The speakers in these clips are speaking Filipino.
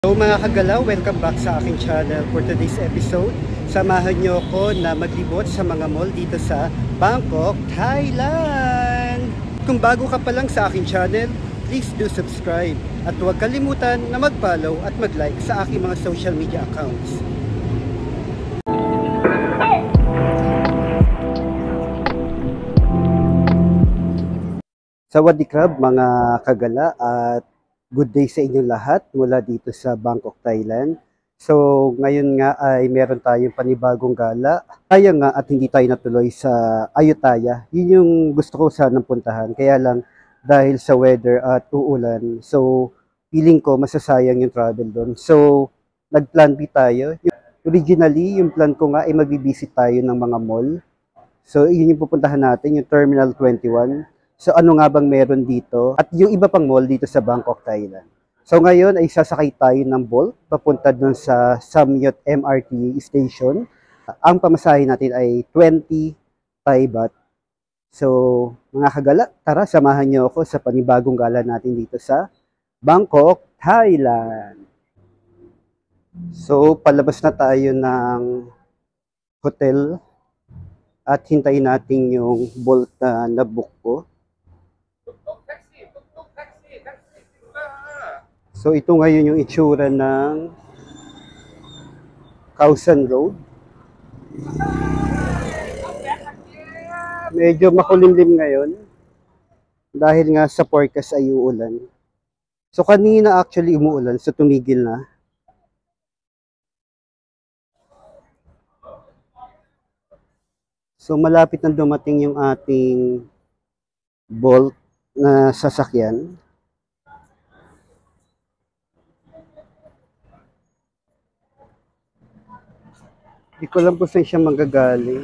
Hello mga kagalaw, welcome back sa aking channel. For today's episode, samahan nyo ako na maglibot sa mga mall dito sa Bangkok, Thailand. Kung bago ka pa lang sa aking channel, please do subscribe. At huwag kalimutan na mag-follow at mag-like sa aking mga social media accounts. Sawadee krab mga kagala at good day sa inyong lahat mula dito sa Bangkok, Thailand. So ngayon nga ay meron tayong panibagong gala. Kaya nga at hindi tayo natuloy sa Ayutthaya. Yun yung gusto ko sanang puntahan. Kaya lang dahil sa weather at uulan. So feeling ko masasayang yung travel doon. So nag-plan B tayo. Originally yung plan ko nga ay mag-visit tayo ng mga mall. So yun yung pupuntahan natin, yung Terminal 21. So ano nga bang meron dito? At yung iba pang mall dito sa Bangkok, Thailand. So ngayon ay sasakay tayo ng Bolt papunta dun sa Samyot MRT station. Ang pamasahe natin ay 20 Thai baht. So mga kagala, tara samahan niyo ako sa panibagong gala natin dito sa Bangkok, Thailand. So palabas na tayo ng hotel at hintayin natin yung Bolt na nabook ko. So ito ngayon yung itsura ng Khao San Road. Medyo makulimlim ngayon dahil nga sa forecast ay uulan. So kanina actually umuulan, so tumigil na. So malapit na dumating yung ating Bolt na sasakyan. Hindi ko alam kung saan siya manggagaling.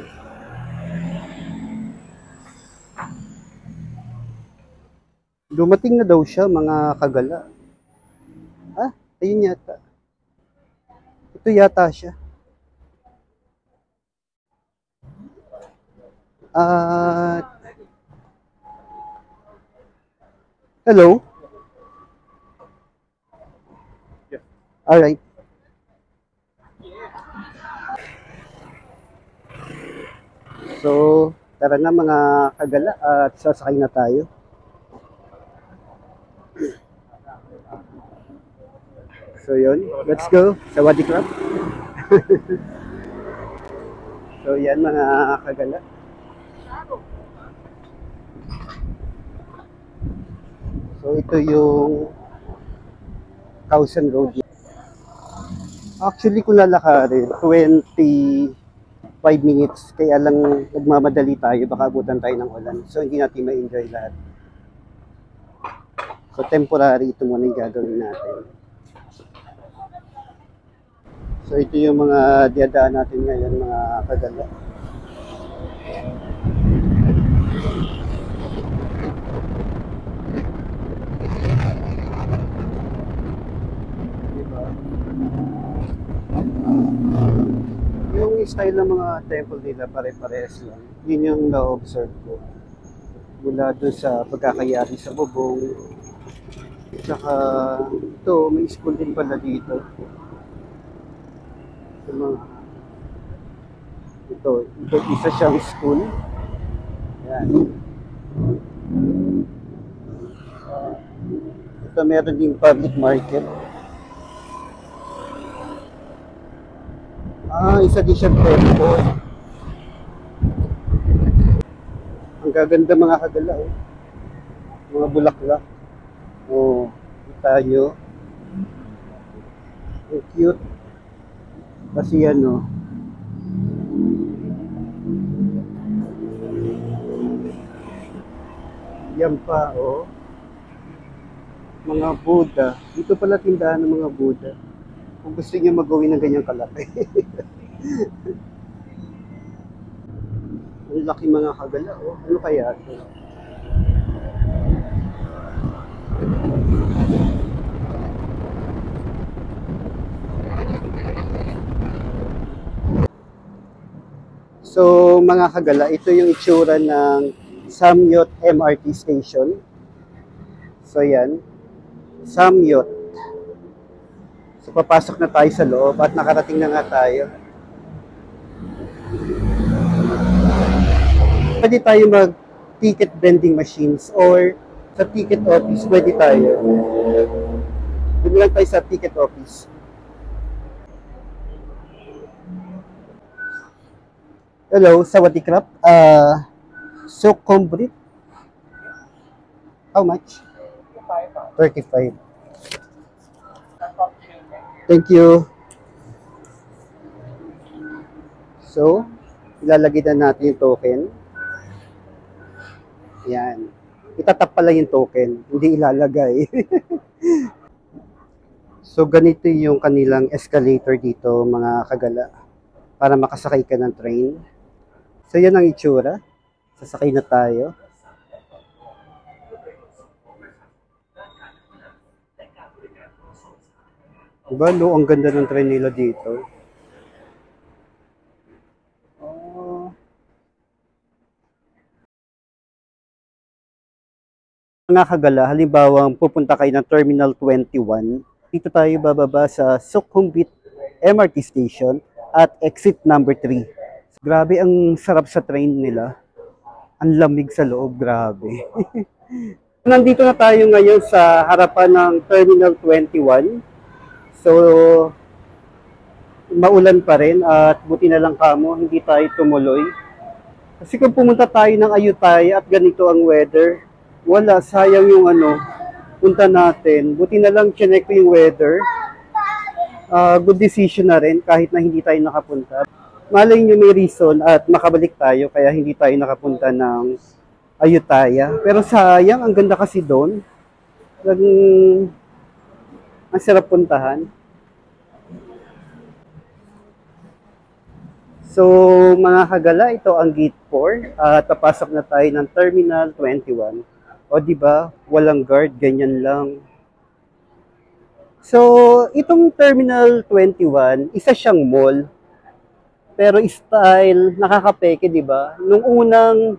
Dumating na daw siya mga kagala. Ah, ayun yata. Ito yata siya. Hello? Yeah. Alright. So, tara na mga kagala at sasakay na tayo. So yun, let's go. Sawadee krab. So yan mga kagala. So ito yung Khao San Road. Actually kung lalakarin, 25 minutes. Kaya lang nagmamadali tayo, baka abutan tayo ng ulan. So hindi natin ma-enjoy lahat. So temporary ito muna yung gagawin natin. So ito yung mga diadaan natin ngayon mga kagala. Diba? Yung style ng mga temple nila pare-parehas lang. Yun yung na-observe ko. Mula doon sa pagkakayari sa bubong. Tsaka ito, may school din pala dito. Ito isa siyang school. Yan. Ito meron ding public market. Isa din siyang temple. Ang gaganda mga kagala, oh. Mga bulaklak. Oh, tayo. Ang cute. Kasi ano, yan pa, oh. Mga Buddha. Dito pala tindahan ng mga Buddha. Kung gusto niyo magawin ng ganyang kalaki. Ang laki mga kagala, oh. Ano kaya ito? So mga kagala, ito yung itsura ng Samyot MRT station. So yan, Samyot. So papasok na tayo sa loob at nakarating na nga tayo. Pwede tayo mag-ticket vending machines or sa ticket office, pwede tayo. Doon lang tayo sa ticket office. Hello, Sawadee Krap. Sukhumvit. How much? 35. Thank you. So, ilalagay na natin yung token. Yan. Itatap pala yung token, hindi ilalagay. So, ganito yung kanilang escalator dito, mga kagala, para makasakay ka ng train. So, yan ang itsura. Sasakay na tayo. Diba, no? Ang ganda ng train nila dito. Mga kagala, halimbawa, pupunta kayo ng Terminal 21. Dito tayo bababa sa Sukhumvit MRT Station at exit number 3. Grabe, ang sarap sa train nila. Ang lamig sa loob, grabe. Nandito na tayo ngayon sa harapan ng Terminal 21. So, maulan pa rin at buti na lang kamo, hindi tayo tumuloy. Kasi kung pumunta tayo ng Ayutthaya at ganito ang weather, wala, sayang yung punta natin. Buti na lang chinek ko yung weather. Good decision na rin kahit na hindi tayo nakapunta. Malay nyo may reason at makabalik tayo kaya hindi tayo nakapunta ng Ayutthaya. Pero sayang, ang ganda kasi doon. Ang sarap puntahan. So, mga kagala, ito ang gate 4 at papasok na tayo ng Terminal 21. O di ba, walang guard, ganyan lang. So, itong Terminal 21, isa siyang mall. Pero style, nakakapeke, di ba? Nung unang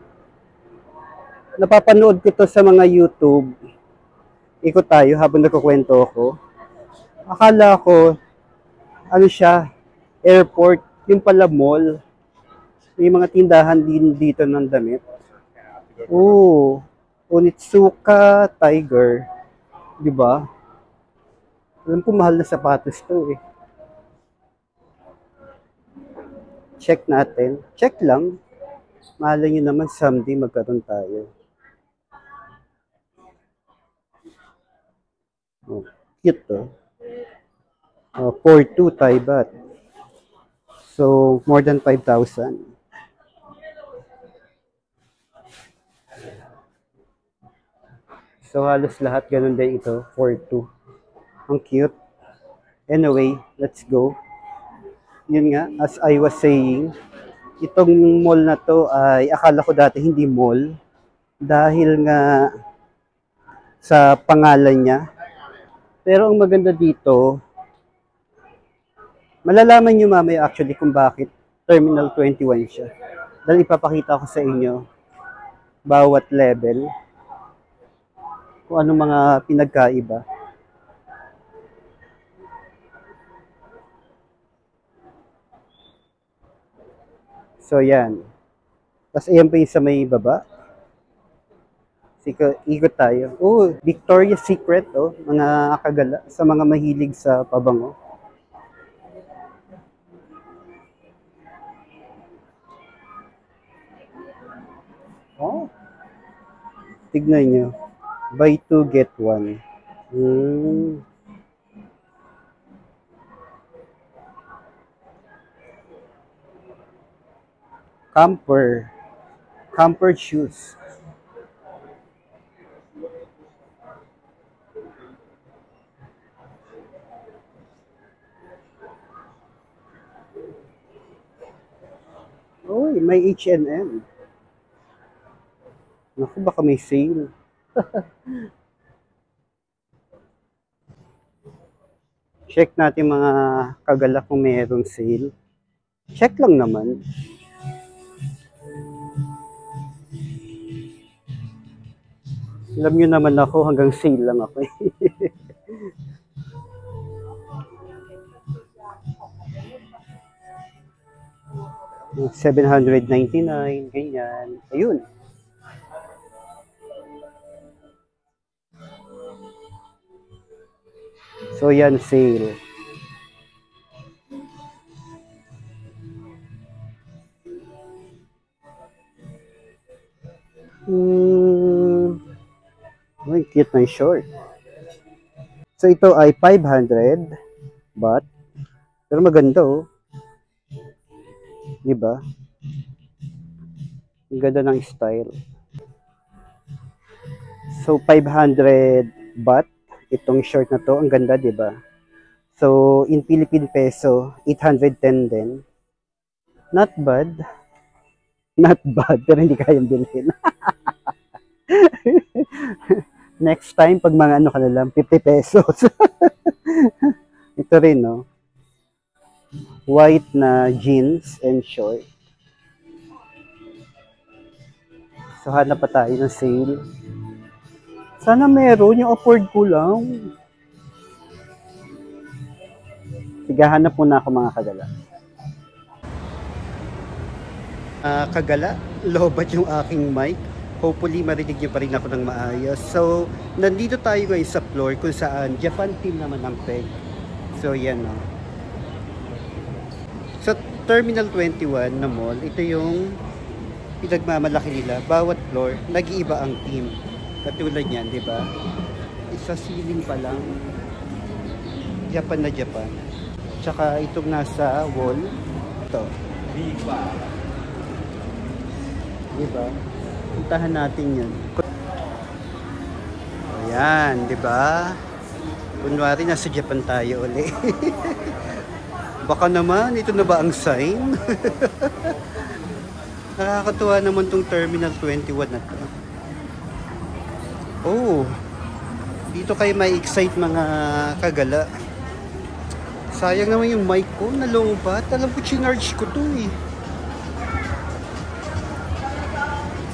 napapanood ko to sa mga YouTube, ikot tayo habang nagkukwento ako. Akala ko, siya, airport, yung pala mall. May mga tindahan din dito ng damit. Oh, Onitsuka Tiger. Di ba? Alam ko mahal na sapatos to eh. Check natin. Check lang. Mahalin nyo naman someday magkaroon tayo. Oh, cute to. 4.2 Thai baht. So, more than 5,000. So, halos lahat ganun din ito. 4.2. Ang cute. Anyway, let's go. Yun nga, as I was saying, itong mall na to ay akala ko dati hindi mall. Dahil nga sa pangalan niya. Pero ang maganda dito, malalaman nyo mamaya actually kung bakit Terminal 21 siya. Dahil ipapakita ko sa inyo bawat level kung ano mga pinagkaiba. So yan. Tapos ayan pa yung sa may baba. Ikot tayo. Oh, Victoria's Secret, oh, mga kagala sa mga mahilig sa pabango. Oh. Tignan nyo. Buy 2, get 1. Camper shoes. Oh, may H&M. Naku, baka may sale. Check natin mga kagala kung mayroong sale. Check lang naman. Alam nyo naman ako, hanggang sale lang ako. 799, ganyan. Ayun. So, yan, sale. Ay, cute ng short. So, ito ay 500 baht. Pero maganda, oh. Diba? Ang ganda ng style. So, 500 baht. Itong short na to. Ang ganda, diba? So, in Philippine peso, 810 din. Not bad. Not bad, pero hindi kayang bilhin. Next time, pag mga ano ka na lang, 50 pesos. Ito rin, no? White na jeans and short. So, hanap pa tayo ng sale. Sana meron, yung afford ko lang. Sige, hanap muna ako mga kagala. Kagala, lobat yung aking mic. Hopefully, marinig niyo pa rin ako ng maayos. So, nandito tayo ngayon sa floor kung saan Japan team naman ang peg. So, yan, no? Sa Terminal 21 na mall, ito yung pinagmamalaki nila. Bawat floor, nag-iiba ang team. Katulad yan, di ba? Isa ceiling pa lang. Japan na Japan. Tsaka itong nasa wall, ito. Diba? Puntahan natin yun. Ayan, diba? Kunwari, nasa Japan tayo ulit. Baka naman, ito na ba ang sign? Nakakatuwa naman tong Terminal 21 na to. Oh, dito kayo may excite mga kagala. Sayang naman yung mic ko, nalobat. Alam ko, chinarge ko to eh.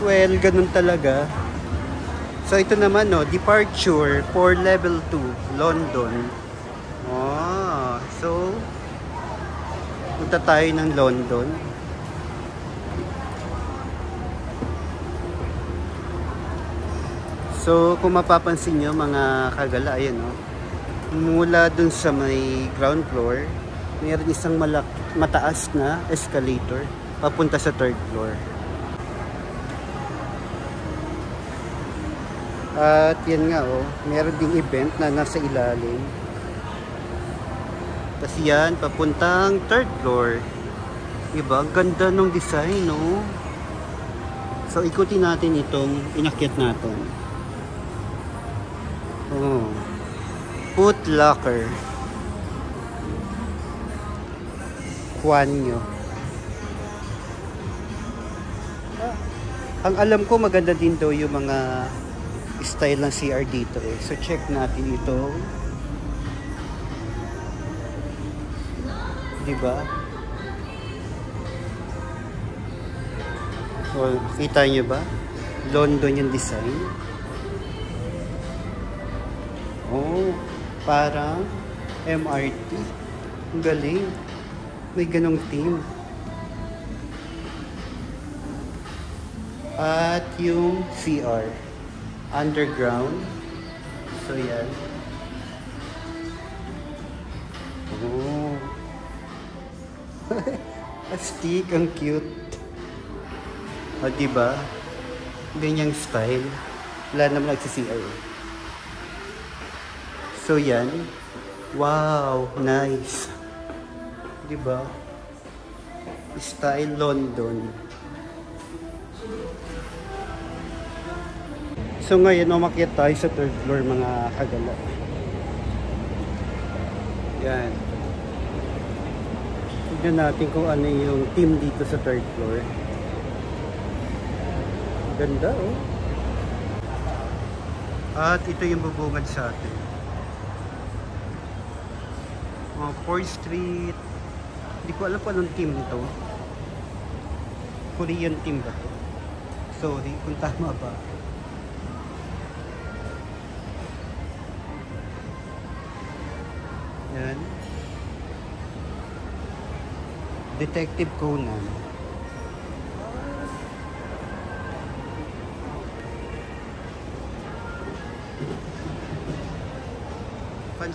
Well, ganun talaga. So, ito naman, no, departure for level 2, London. Oh, so, punta tayo ng London. So, kung mapapansin nyo, mga kagala, ayan, no, mula dun sa may ground floor, mayroon isang mataas na escalator papunta sa third floor. At yan nga, oh, meron ding event na nasa ilalim. Tapos yan, papuntang third floor. Diba? Ganda ng design, no? So, ikutin natin itong inakyat natin. Oh. Foot Locker. Kwanyo. Ang alam ko, maganda din daw yung mga style ng CR dito eh. So check natin ito. Diba? So, kita nyo ba? London yung design. Oh, parang MRT. Ang galing. May ganong theme. At yung CR. Underground. So, yan. Oh. Astig, ang cute. O, diba? Ganyang style. Wala naman nagsi-CR. So, yan. Wow, nice. Diba? Style London. So ngayon, umakyat tayo sa third floor mga kagala. Yan. Tignan natin kung ano yung team dito sa third floor. Ganda, oh. At ito yung bubungad sa atin. 4th Street. Hindi ko alam kung anong team nito. Korean team ba ito? Sorry kung tama ba. Yan. Detective Conan.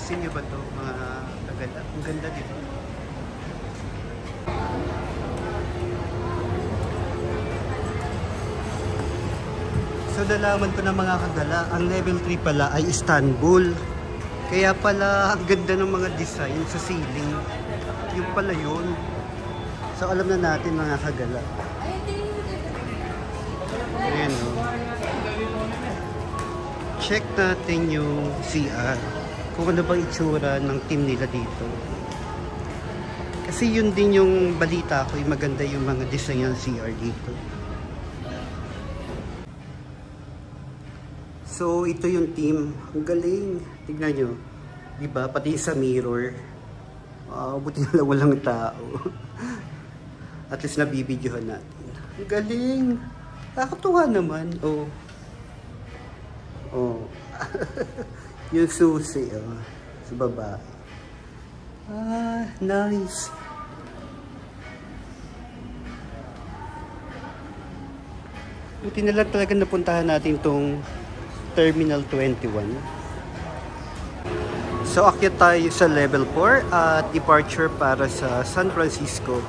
Napansin niyo ba 'to, mga kagala? Ang ganda, di ba? So nalaman ko na mga kagala, ang level 3 pala ay Istanbul. Kaya pala ang ganda ng mga design sa ceiling. Yung pala yun. So alam na natin mga kagala. Ayan o. Check natin yung CR. Kung ano bang itsura ng team nila dito. Kasi yun din yung balita ko, yung maganda yung mga design ng CR dito. So ito yung team. Ang galing. Tignan nyo. Diba? Pati sa mirror. Buti na lang walang tao. At least nabibidyohan natin. Ang galing. Nakakatuwa naman. Oh. Oh. Yung susi. Oh. Sa babae. Nice. Buti na lang talaga napuntahan natin tong Terminal 21. So akyat tayo sa level 4 at departure para sa San Francisco.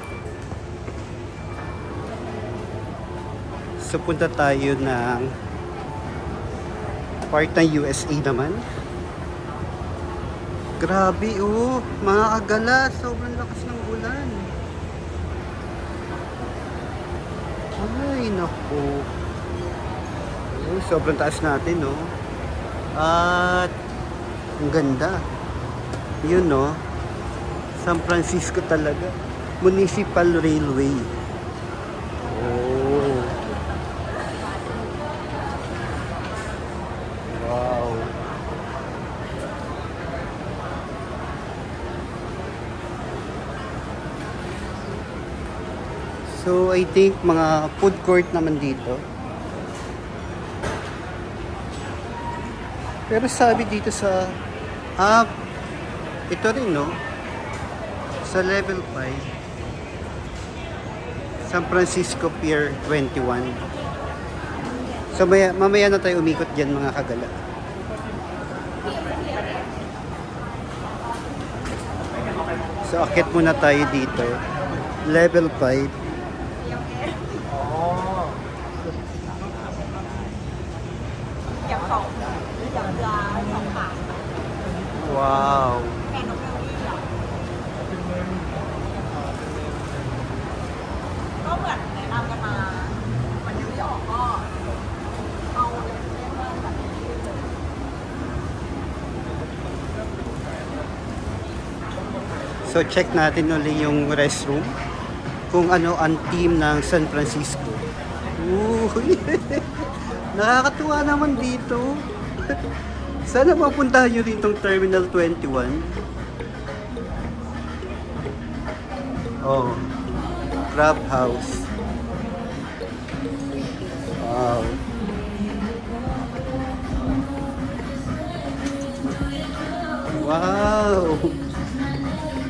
So punta tayo ng part ng USA naman. Grabe oh, mga kagala, sobrang lakas ng ulan. Ay naku. Sobrang taas natin, no? At ang ganda. Yun, no? San Francisco talaga. Municipal Railway. Oh. Wow. So, I think mga food court naman dito. Pero sabi dito sa ito rin, no? Sa level 5 San Francisco Pier 21. So mamaya na tayo umikot dyan mga kagala. So akit muna tayo dito. Level 5. Wow. So check natin ulit yung restroom. Kung ano ang team ng San Francisco. Nakakatuwa naman dito. Sana mapuntahan nyo rin itong Terminal 21. Oh, Crab House. Wow. Wow.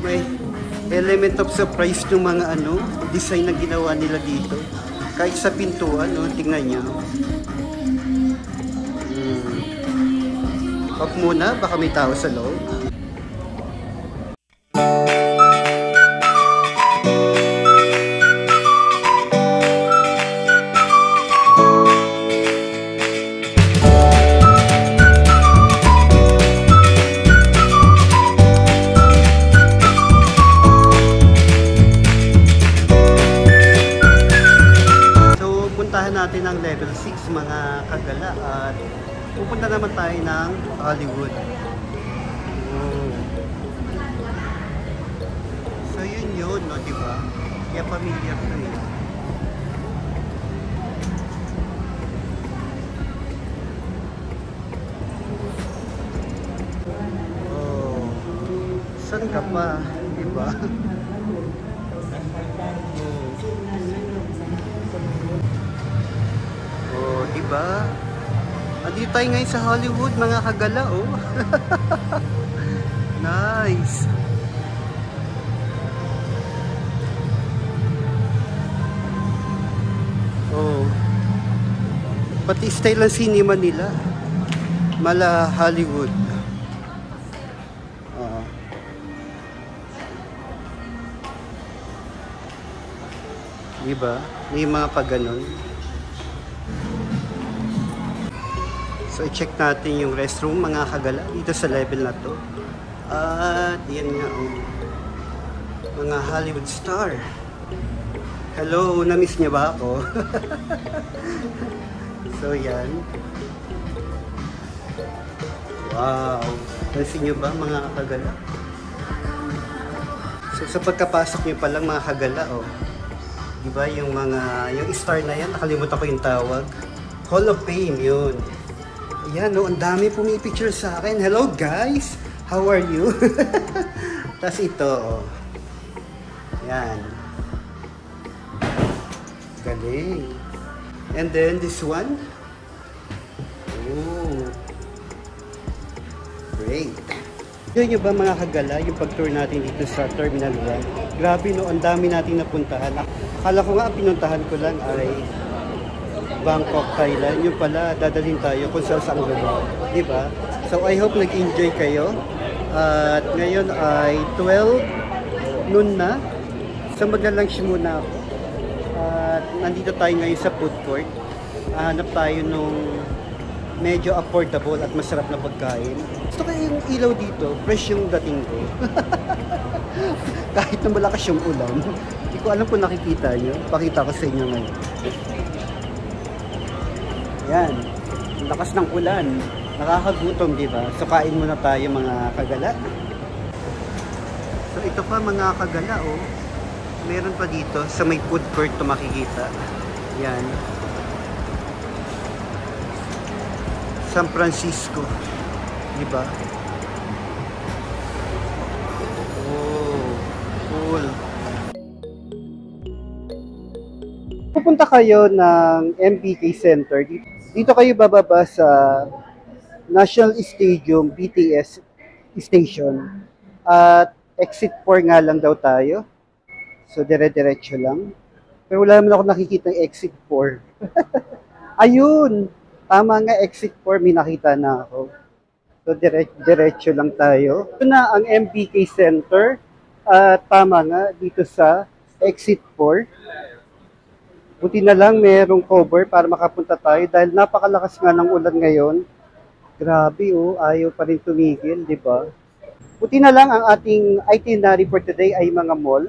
May element of surprise ng mga design na ginawa nila dito. Kahit sa pintuan, tingnan nyo. Off muna, baka may tao sa loob. So, puntahan natin ang level 6 mga kagala at pupunta naman tayo ng Hollywood. Oh. So yun, no, diba? Kaya familiar to eh. Oh. Saan ka pa? Diba? Oh, diba? Andito tayo ngayon sa Hollywood, mga kagala, oh. Nice. Oh. Pati style ng cinema nila. Mala Hollywood. Diba? May mga paganon. So, i-check natin yung restroom, mga kagala, dito sa level na to. At, yan nga, mga Hollywood star. Hello, na-miss niya ba ako? So, yan. Wow. Pansin nyo ba, mga kagala? So, sa pagkapasok nyo pa lang, mga kagala, diba, yung star na yan, nakalimutan ko yung tawag. Hall of Fame, yun. Ayan, ang dami pumipicture sa akin. Hello, guys! How are you? Tapos ito, Ayan. Galing. And then, this one. Oh. Great. Yun nyo ba, mga kagala, yung pag-tour natin dito sa Terminal 1? Grabe, no, ang dami nating napuntahan. Akala ko nga, ang pinuntahan ko lang ay Bangkok, Thailand. Yung pala, dadalhin tayo kung saan lugar. Diba? So, I hope nag-enjoy kayo. At ngayon ay 12 noon na. So, magla-lunch muna ako. At nandito tayo ngayon sa food court. Hanap tayo nung medyo affordable at masarap na pagkain. Gusto ko yung ilaw dito, fresh yung dating ko. Kahit na malakas yung ulan. Hindi ko alam kung nakikita nyo. Pakita ko sa inyo ngayon. Yan. Ang lakas ng ulan. Nakakagutom, di ba? So, kain muna tayo, mga kagala. So, ito pa, mga kagala, meron pa dito sa may food court to makikita. Yan. San Francisco, di ba? Oh, cool. Pupunta kayo ng MBK Center. Dito kayo bababa sa National Stadium BTS Station. At exit 4 nga lang daw tayo. So, dire-diretso lang. Pero wala naman ako nakikita ng exit 4. Ayun! Tama nga, exit 4, may nakita na ako. So, diretso lang tayo. Ito na ang MBK Center. Tama nga, dito sa exit 4. Buti na lang merong cover para makapunta tayo dahil napakalakas nga ng ulan ngayon. Grabe, ayaw pa rin tumigil, di ba? Buti na lang ang ating itinerary for today ay mga mall.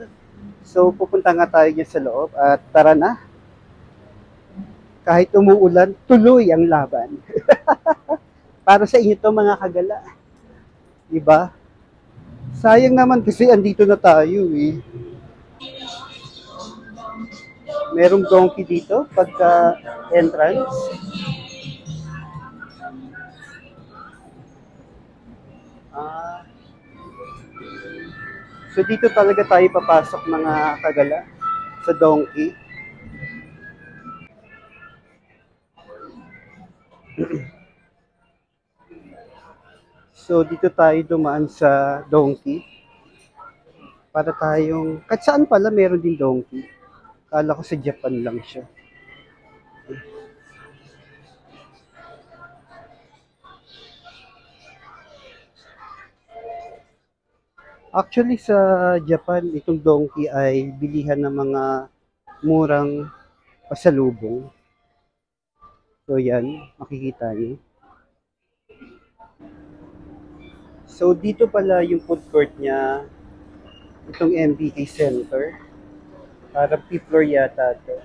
So, pupunta nga tayo dyan sa loob at tara na. Kahit umuulan, tuloy ang laban. Para sa inyo to, mga kagala. Diba? Sayang naman kasi andito na tayo eh. Merong donkey dito pagka entrance. So dito talaga tayo papasok, mga kagala, sa donkey. So, dito tayo dumaan sa donkey. Para tayong, kahit saan pala meron din donkey. Kala ko sa Japan lang siya. Actually, sa Japan, itong donkey ay bilihan ng mga murang pasalubong. So, yan, makikita niyo. So, dito pala yung food court niya, itong MBK Center. Parang P-floor yata ito.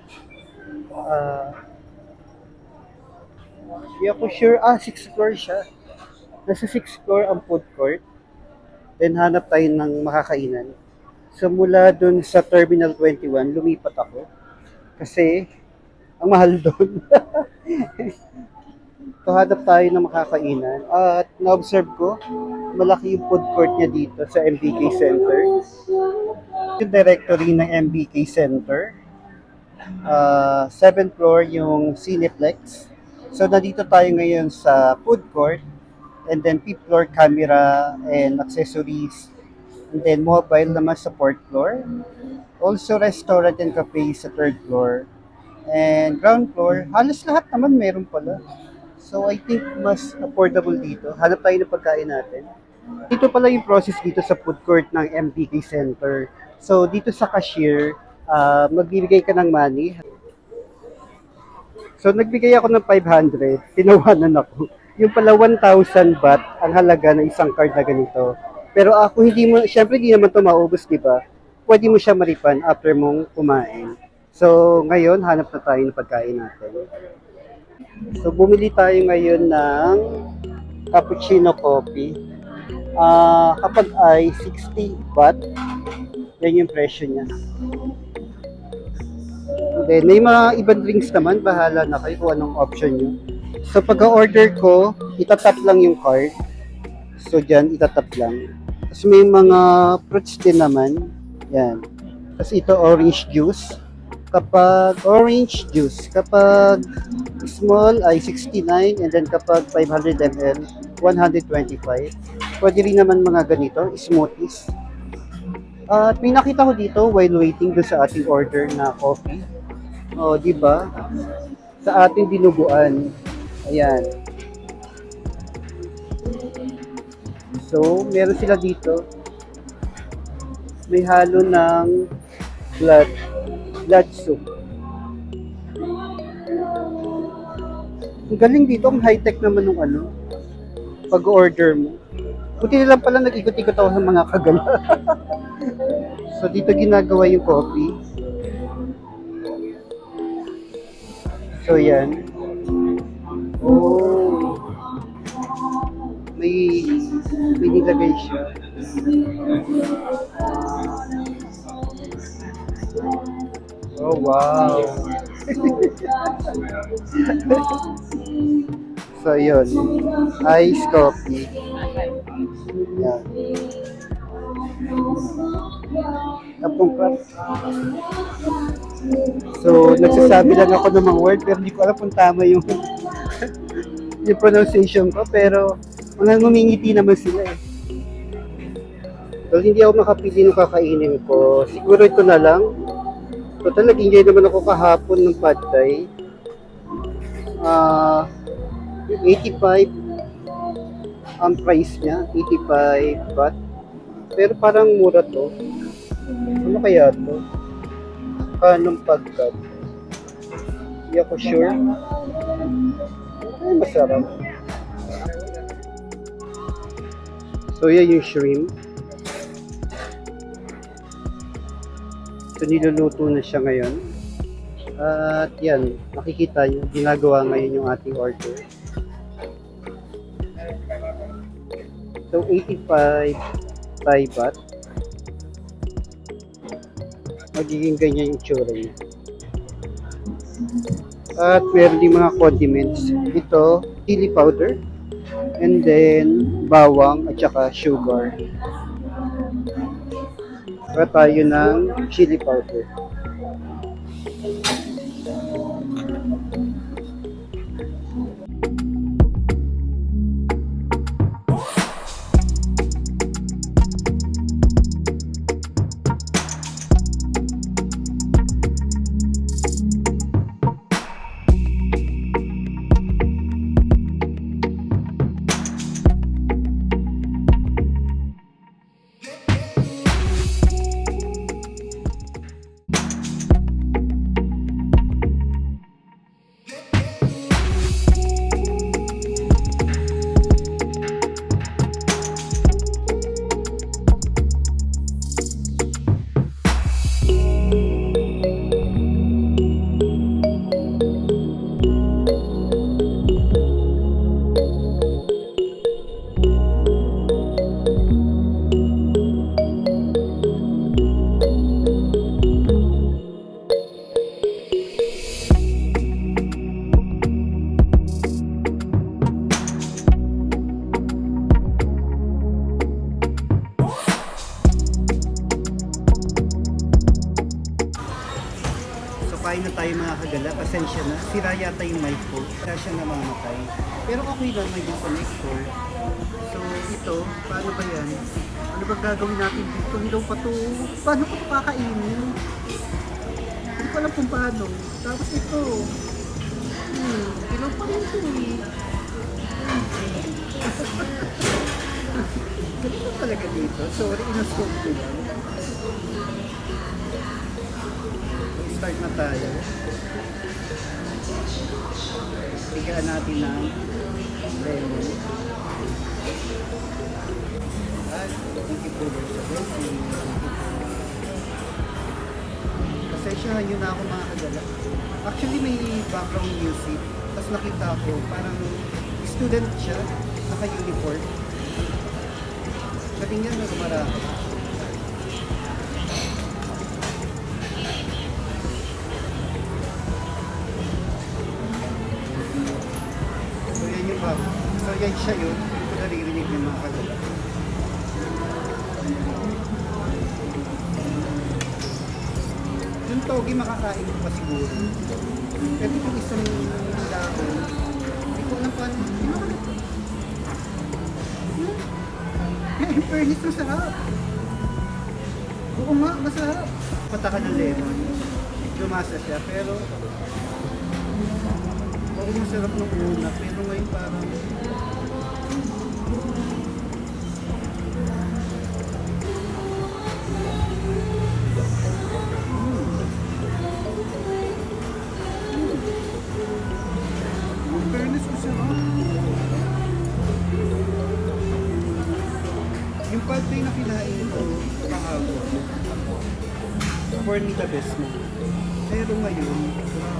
Hindi ako sure. 6th floor siya. Nasa 6th floor ang food court. Then, hanap tayo ng makakainan. So, mula dun sa Terminal 21, lumipat ako. Kasi, ang mahal dun. So, hanap tayo ng makakainan. At na-observe ko, malaki yung food court niya dito sa MBK Center. Yung directory ng MBK Center. 7th floor yung Cineplex. So, nandito tayo ngayon sa food court. And then 5th floor, camera and accessories. And then mobile naman sa 4th floor. Also, restaurant and cafe sa 3rd floor. And ground floor, halos lahat naman meron pala. So, I think mas affordable dito. Hanap tayo ng pagkain natin. Dito pala yung process dito sa food court ng MBK Center. So, dito sa cashier, Magbibigay ka ng money. So, nagbigay ako ng 500, tinawanan ako. Yung pala 1,000 baht ang halaga ng isang card na ganito. Pero ako syempre hindi naman ito maubos, di ba? Pwede mo siya ma-refund after mong kumain. So, ngayon, hanap na tayo ng pagkain natin. So, bumili tayo ngayon ng cappuccino coffee. Kapag ay 60 baht, yan yung presyo niya. Then, may mga ibang drinks naman, bahala na kayo kung anong option nyo. So, pagka-order ko, itatap lang yung card. So, dyan, itatap lang. Tapos may mga fruits din naman. Yan. Tapos ito, orange juice. Kapag small ay 69, and then kapag 500 ml, 125. Pwede rin naman mga ganito, smoothies. At may nakita ko dito while waiting doon sa ating order na coffee. O, di ba? Sa ating dinuguan. Ayan. So, meron sila dito. May halo ng blood soup. Ang galing dito, ang high-tech naman ng pag-order mo. Buti na lang pala nag-ikot-ikot ako sa mga kagala. So, dito ginagawa yung coffee. So, yan. Oh. May nilagay siya. Oh, wow. So, yun. Ice coffee. Yan. Tapong crap. So, nagsasabi lang ako ng mga word, pero hindi ko alam kung tama yung yung pronunciation ko, pero mga ngumingiti naman sila eh. So, hindi ako makapili ng kakainin ko. Siguro ito na lang. So, nag-enjoy naman ako kahapon ng pad thai. 85 ang price niya, 85 baht. Pero parang mura to. Ano kaya to? Kanong pagkat? Hindi ako sure. Ay, masarap. So, yan yung shrimp. So, niluluto na siya ngayon. At yan, nakikita nyo, ginagawa ngayon yung ating order. So, 85 Thai baht. Magiging ganyan yung tsura niya. At meron din mga condiments. Ito, chili powder. And then, bawang at saka sugar. Para tayo ng chili powder. Kain na tayo mga kagala, pasensya na. Sira yata yung mic ko, kaya siya namamatay. Pero okay lang, may connector. So ito, paano ba yan? Ano ba gagawin natin dito? Hilaw pa to. Paano ko ito kakainin? Hindi ko alam kung paano. Tapos ito. Hilaw pa rin ito eh. Ganito talaga dito. Sorry, inascope ko lang. start na tayo. Bigyan natin ng lemon. At thank you po sa blessing. Pasensyahan nyo na ako mga kagala. Actually may background music. Tapos nakita ko parang student siya, naka-uniform. Katingnan na marami. So yan yung so yan siya yun. Ito naririnig ng mga kagala. Yung togi makakain ko pa siguro. Pero itong isang dahon, hindi ko alam paano. In fairness, masarap. Oo nga, masarap. Pataka ng lemon. Lumasa siya, pero oo, masarap nung una. Pero ngayon parang yung pad na kinain ko kahapon, for me the best mo. Pero ngayon,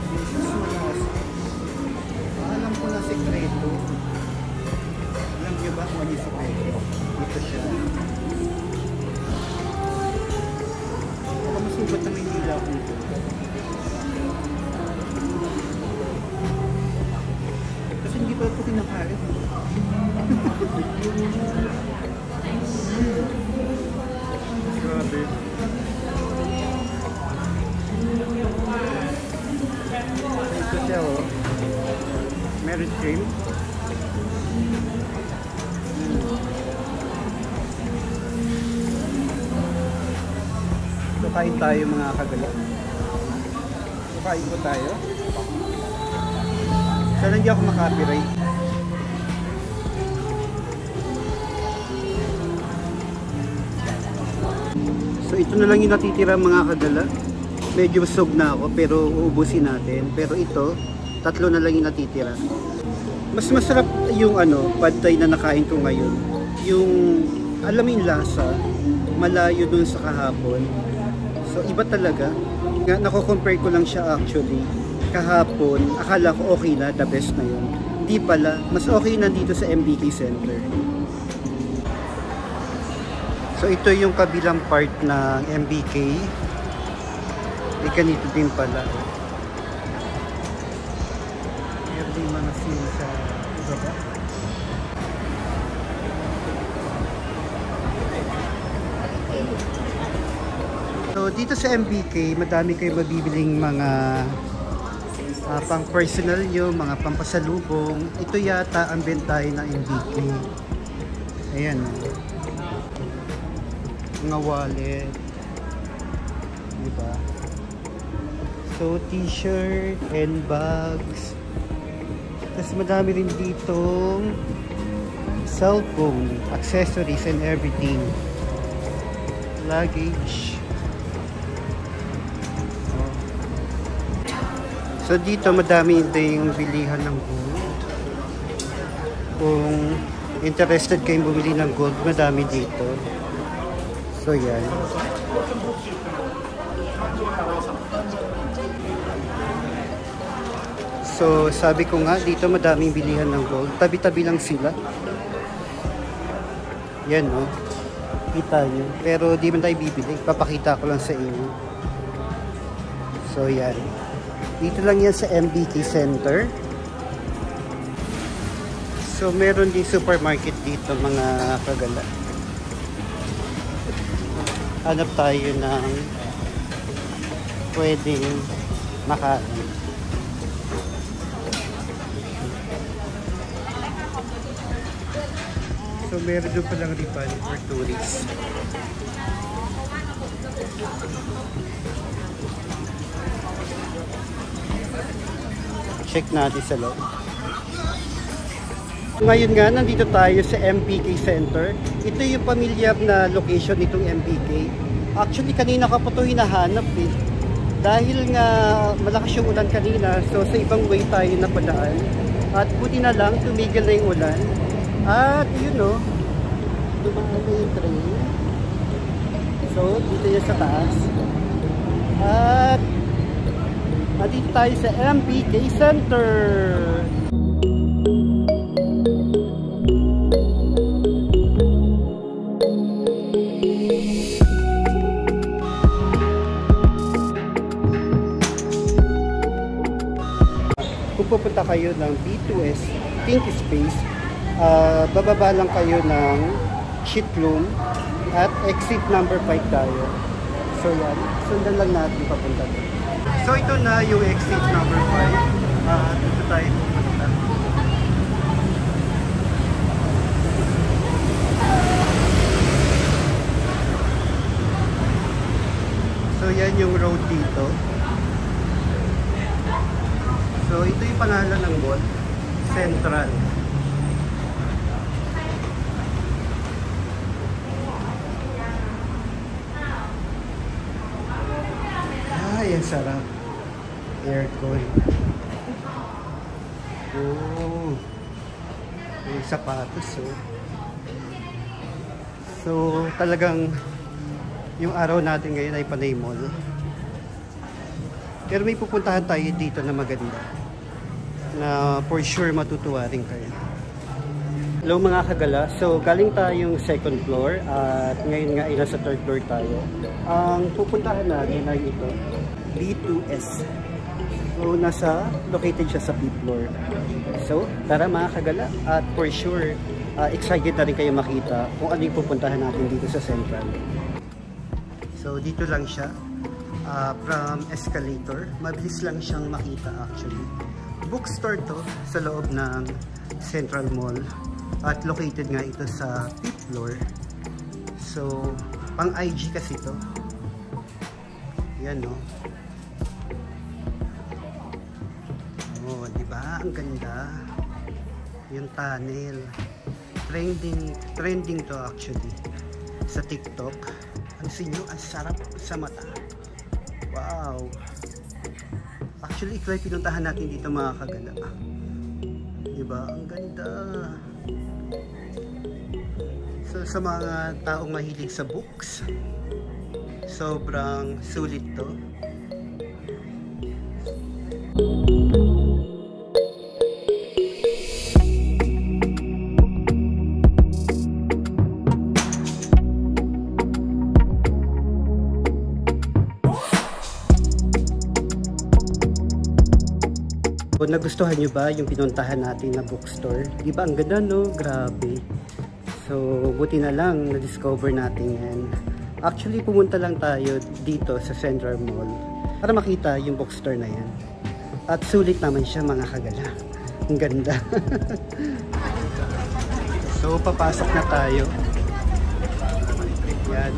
mas malas. Alam ko na sekreto. Alam niyo ba kung ano yung sekreto? Ito siya. Baka masubat na may nila ako ito. Kasi hindi pa ito kinakain. Grabe. Ito siya oh. Meron cream. So kain tayo mga kagala. So kain po tayo. Sana hindi ako makapiright. So ito na lang yung natitira mga kagala. Medyo busog na ako pero uubusin natin. Pero ito, tatlo na lang yung natitira. Mas masarap yung pad thai na nakain ko ngayon. Yung alam mo yung lasa, malayo dun sa kahapon. So iba talaga. Nako-compare ko lang siya actually. Kahapon, akala ko okay na, the best na yun. Di pala, mas okay na dito sa MBK Center. So ito yung kabilang part ng MBK. May ganito din pala. Meron din mga scene sa baba. So dito sa MBK, madami kayo mabibiling mga pang personal nyo, mga pampasalubong. Ito yata ang bentahe ng MBK. Ayan o. Mga wallet, diba? So t-shirt and bags. Tapos madami rin ditong cellphone, accessories and everything, luggage. So dito madami din bilihan ng gold. Kung interested kayong bumili ng gold, madami dito. So yan. So sabi ko nga dito madaming bilihan ng gold. Tabi-tabi lang sila. Yan no. Kita nyo. Pero di man tayo bibili. Papakita ko lang sa inyo. So yan. Dito lang yan sa MBK Center. So meron din supermarket dito mga kagala. Hanap tayo ng pwedeng makain. So meron doon palang ripan for tourists. Check natin sa loob. Ngayon nga, nandito tayo sa MBK Center. Ito yung pamilyar na location nitong MBK. Actually, kanina ka pa ito hinahanap eh. Dahil nga malakas yung ulan kanina, so sa ibang way tayo napadaan. At buti na lang, tumigil na yung ulan. At yun o, dumaan na yung train. So, dito yan sa taas. At nandito tayo sa MPK Center. Kung pupunta kayo ng B2S Pink Space, bababa lang kayo ng Shitlum at exit number 5 tayo. So yan, sundan lang natin papunta doon. So ito na yung exit number 5. Dito tayo pupunta. So yan yung road dito. So ito yung pangalan ng mall, Central. Yan sarap. Aircon. Oh. Yung sapatos oh. So talagang yung araw natin ngayon ay Panay Mall. Pero may pupuntahan tayo dito na maganda, na for sure matutuwa rin kayo. Hello mga kagala, so galing tayong second floor at ngayon nga ay nasa third floor tayo. Ang pupuntahan natin ay ito, B2S. So located siya sa B floor. So tara mga kagala, at for sure excited na rin kayo makita kung ano yung pupuntahan natin dito sa Central. So dito lang siya, from escalator, mabilis lang siyang makita actually. Bookstore to sa loob ng Central Mall at located nga ito sa 5th floor. So pang IG kasi to. Yan no. Oh, di ba? Ang ganda. Yung tunnel. Trending to actually sa TikTok. Ang sinyo, ang sarap sa mata. Wow. Actually, ito ay pinuntahan natin dito mga kagala. Diba? Ang ganda. So, sa mga taong mahilig sa books, sobrang sulit to. Kung nagustuhan nyo ba yung pinuntahan natin na bookstore? Di ba ang ganda no? Grabe. So buti na lang na-discover natin yan. Actually pumunta lang tayo dito sa Central Mall para makita yung bookstore na yan. At sulit naman siya mga kagala. Ang ganda. So papasok na tayo. Yan.